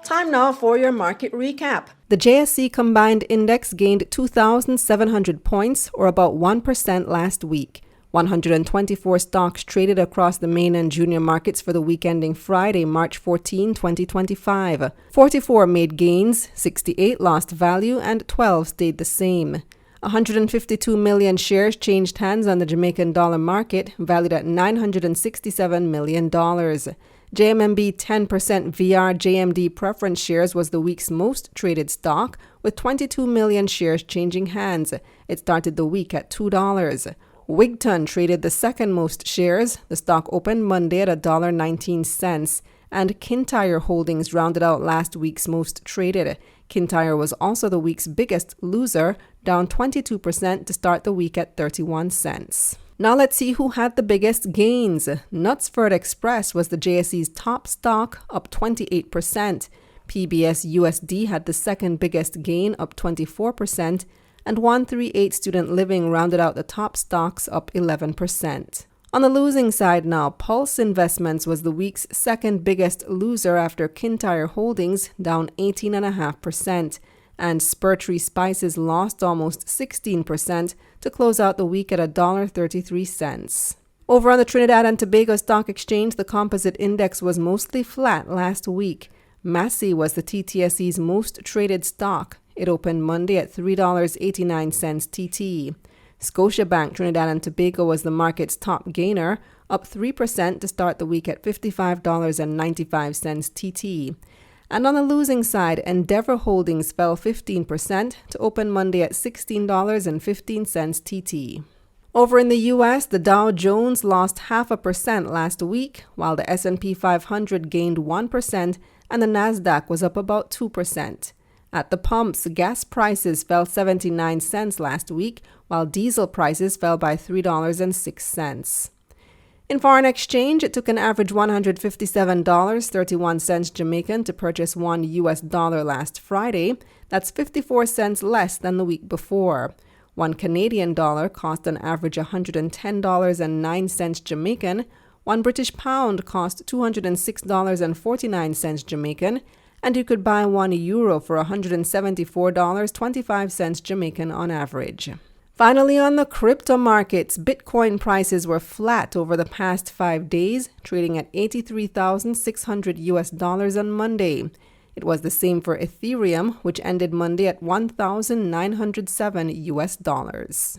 Time now for your market recap. The JSE Combined Index gained 2,700 points, or about 1% last week. 124 stocks traded across the main and junior markets for the week ending Friday, March 14, 2025. 44 made gains, 68 lost value, and 12 stayed the same. 152 million shares changed hands on the Jamaican dollar market, valued at $967 million. JMMB 10% VR JMD preference shares was the week's most traded stock, with 22 million shares changing hands. It started the week at $2. Wigton traded the second most shares. The stock opened Monday at $1.19, and Kintyre Holdings rounded out last week's most traded. Kintyre was also the week's biggest loser, down 22% to start the week at 31 cents. Now let's see who had the biggest gains. Knutsford Express was the JSE's top stock, up 28%. PBS USD had the second biggest gain, up 24%, and 138 Student Living rounded out the top stocks, up 11%. On the losing side now, Pulse Investments was the week's second biggest loser after Kintyre Holdings, down 18.5%. And Spurtree Spices lost almost 16% to close out the week at $1.33. Over on the Trinidad and Tobago Stock Exchange, the composite index was mostly flat last week. Massey was the TTSE's most traded stock. It opened Monday at $3.89 TT. Scotiabank Trinidad and Tobago was the market's top gainer, up 3% to start the week at $55.95 TT. And on the losing side, Endeavour Holdings fell 15% to open Monday at $16.15 TT. Over in the U.S., the Dow Jones lost 0.5% last week, while the S&P 500 gained 1% and the Nasdaq was up about 2%. At the pumps, gas prices fell 79 cents last week, while diesel prices fell by $3.06. In foreign exchange, it took an average $157.31 Jamaican to purchase $1 last Friday. That's 54 cents less than the week before. $1 Canadian cost an average $110.09 Jamaican. $1 British pound cost $206.49 Jamaican. And you could buy €1 for $174.25 Jamaican on average. Finally, on the crypto markets, Bitcoin prices were flat over the past 5 days, trading at $83,600 on Monday. It was the same for Ethereum, which ended Monday at $1,907.